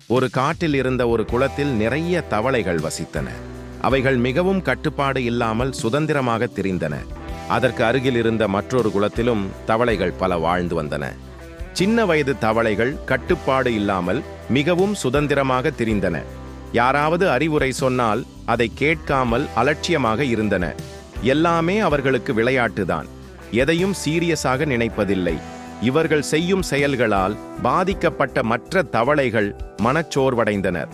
ஒரு காட்டில் இருந்த ஒரு குளத்தில் நிறைய தவளைகள் வசித்தன. அவைகள் மிகவும் கட்டுப்பாடு இல்லாமல் சுதந்திரமாக திரிந்தன. அதற்கு அருகில் இருந்த மற்றொரு குளத்திலும் தவளைகள் பல வாழ்ந்து வந்தன. சின்ன வயது தவளைகள் கட்டுப்பாடு இல்லாமல் மிகவும் சுதந்திரமாக திரிந்தன. யாராவது அறிவுரை சொன்னால் அதை கேட்காமல் அலட்சியமாக இருந்தன. எல்லாமே அவர்களுக்கு விளையாட்டுதான். எதையும் சீரியஸாக நினைப்பதில்லை. இவர்கள் செய்யும் செயல்களால் பாதிக்கப்பட்ட மற்ற தவளைகள் மனச்சோர்வடைந்தனர்.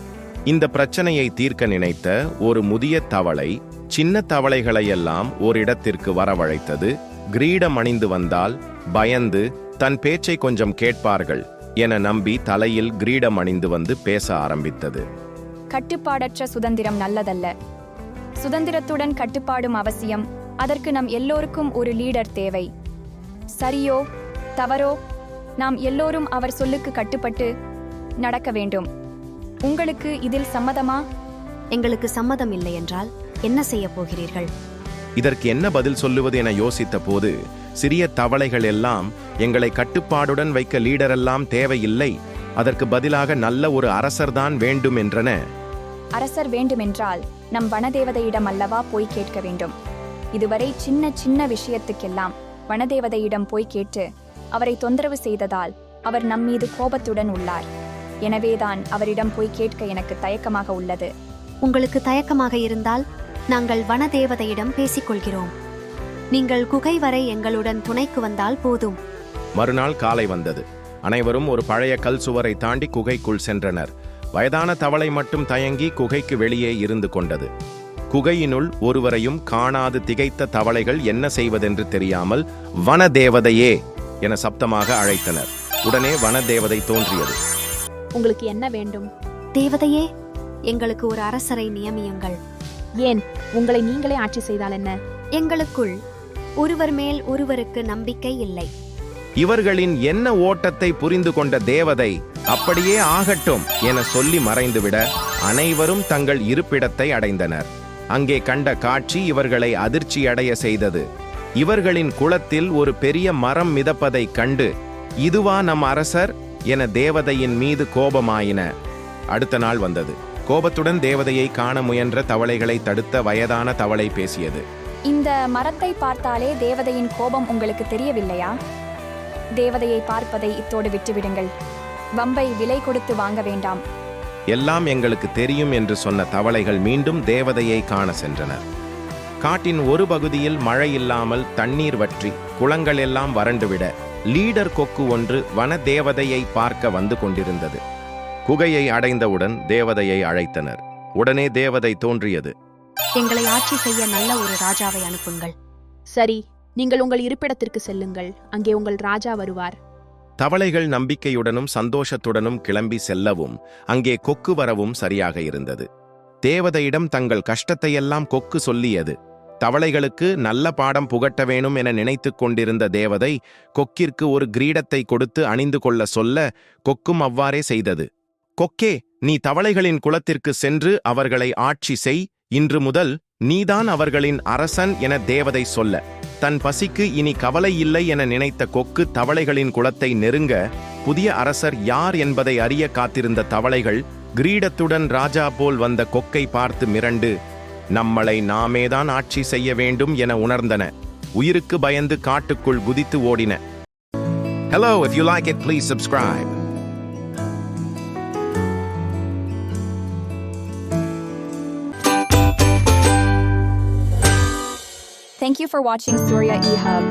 இந்த பிரச்சனையை தீர்க்க நினைத்த ஒரு முதிய தவளை சின்ன தவளைகளையெல்லாம் ஓரிடத்திற்கு வரவழைத்தது. கிரீடம் அணிந்து வந்தால் பயந்து தன் பேச்சை கொஞ்சம் கேட்பார்கள் என நம்பி தலையில் கிரீடம் அணிந்து வந்து பேச ஆரம்பித்தது. கட்டுப்பாடற்ற சுதந்திரம் நல்லதல்ல. சுதந்திரத்துடன் கட்டுப்பாடும் அவசியம். அதற்கு நம் எல்லோருக்கும் ஒரு லீடர் தேவை. சரியோ தவறோ, நாம் எல்லோரும் அவர் சொல்லுக்கு கட்டுப்பட்டு நடக்க வேண்டும். உங்களுக்கு இதில் சம்மதமா? எங்களுக்கு சம்மதம் இல்லை என்றால் என்ன செய்ய போகிறீர்கள்? இதற்கு என்ன பதில் சொல்லுவது என யோசித்த போது சிறிய தவளைகள் எல்லாம் எங்களை கட்டுப்பாடுடன் வைக்க லீடரெல்லாம் தேவையில்லை, அதற்கு பதிலாக நல்ல ஒரு அரசர்தான் வேண்டும் என்றன. அரசர் வேண்டுமென்றால் நம் வனதேவதையிடம் அல்லவா போய் கேட்க வேண்டும். இதுவரை சின்ன சின்ன விஷயத்துக்கெல்லாம் வனதேவதையிடம் போய் கேட்டு அவரை தொந்தரவு செய்ததால் அவர் நம்மீது கோபத்துடன் உள்ளார். எனவேதான் அவரிடம் போய் கேட்க எனக்கு தயக்கமாக உள்ளது. உங்களுக்கு தயக்கமாக இருந்தால் நாங்கள் வனதேவதையிடம் பேசிக்கொள்கிறோம். நீங்கள் குகை வரை எங்களுடன் துணைக்கு வந்தால் போதும். மறுநாள் காலை வந்தது. அனைவரும் ஒரு பழைய கல் சுவரை தாண்டி குகைக்குள் சென்றனர். வயதான தவளை மட்டும் தயங்கி குகைக்கு வெளியே இருந்து கொண்டது. குகையினுள் ஒருவரையும் காணாது திகைத்த தவளைகள் என்ன செய்வதென்று தெரியாமல் வனதேவதையே என சப்தமாக அழைத்தனர். உடனே வனதேவதை தோன்றியது. உங்களுக்கு என்ன வேண்டும்? தேவதையே, எங்களுக்கு ஒரு அரசரை நியமியுங்கள். ஏன்? உங்களை நீங்களே ஆட்சி செய்தால் என்ன? எங்களுக்குள் ஒருவர் மேல் ஒருவருக்கு நம்பிக்கை இல்லை. இவர்களின் என்ன ஓட்டத்தை புரிந்து கொண்ட தேவதை அப்படியே ஆகட்டும் என சொல்லி மறைந்துவிட அனைவரும் தங்கள் இருப்பிடத்தை அடைந்தனர். அங்கே கண்ட காட்சி இவர்களை அதிர்ச்சியடைய செய்தது. இவர்களின் குளத்தில் ஒரு பெரிய மரம் மிதப்பதை கண்டு இதுவா நம் அரசர் என தேவதையின் மீது கோபமாயின. அடுத்த நாள் வந்தது. கோபத்துடன் தேவதையை காண முயன்ற தவளைகளை தடுத்த வயதான தவளை பேசியது. இந்த மரத்தை பார்த்தாலே தேவதையின் கோபம் உங்களுக்கு தெரியவில்லையா? தேவதையை பார்ப்பதை இத்தோடு விட்டுவிடுங்கள். வம்பை விலை கொடுத்து வாங்க வேண்டாம். எல்லாம் எங்களுக்கு தெரியும் என்று சொன்ன தவளைகள் மீண்டும் தேவதையை காண சென்றனர். காட்டின் ஒரு பகுதியில் மழை இல்லாமல் தண்ணீர் வற்றி குளங்கள் எல்லாம் வறண்டுவிட லீடர் கொக்கு ஒன்று வன தேவதையை பார்க்க வந்து கொண்டிருந்தது. குகையை அடைந்தவுடன் தேவதையை அழைத்தனர். உடனே தேவதை தோன்றியது. எங்களை ஆட்சி செய்ய நல்ல ஒரு ராஜாவை அனுப்புங்கள். சரி, நீங்கள் உங்கள் இருப்பிடத்திற்கு செல்லுங்கள். அங்கே உங்கள் ராஜா வருவார். தவளைகள் நம்பிக்கையுடனும் சந்தோஷத்துடனும் கிளம்பி செல்லவும் அங்கே கொக்கு வரவும் சரியாக இருந்தது. தேவதையிடம் தங்கள் கஷ்டத்தையெல்லாம் கொக்கு சொல்லியது. தவளைகளுக்கு நல்ல பாடம் புகட்ட வேணும் என நினைத்து கொண்டிருந்த தேவதை கொக்கிற்கு ஒரு கிரீடத்தை கொடுத்து அணிந்து கொள்ள சொல்ல கொக்கும் அவ்வாறே செய்தது. கொக்கே, நீ தவளைகளின் குலத்திற்கு சென்று அவர்களை ஆட்சி செய். இன்று முதல் நீதான் அவர்களின் அரசன் என தேவதை சொல்ல தன் பசிக்கு இனி கவலை இல்லை என நினைத்த கொக்கு தவளைகளின் குலத்தை நெருங்க புதிய அரசர் யார் என்பதை அறிய காத்திருந்த தவளைகள் கிரீடத்துடன் ராஜா போல் வந்த கொக்கை பார்த்து மிரண்டு நம்மளை நாமேதான் ஆட்சி செய்ய வேண்டும் என உணர்ந்தன. உயிருக்கு பயந்து காட்டுக்குள் குதித்து ஓடின. Hello, if you like it, please subscribe. Thank you for watching Surya eHub.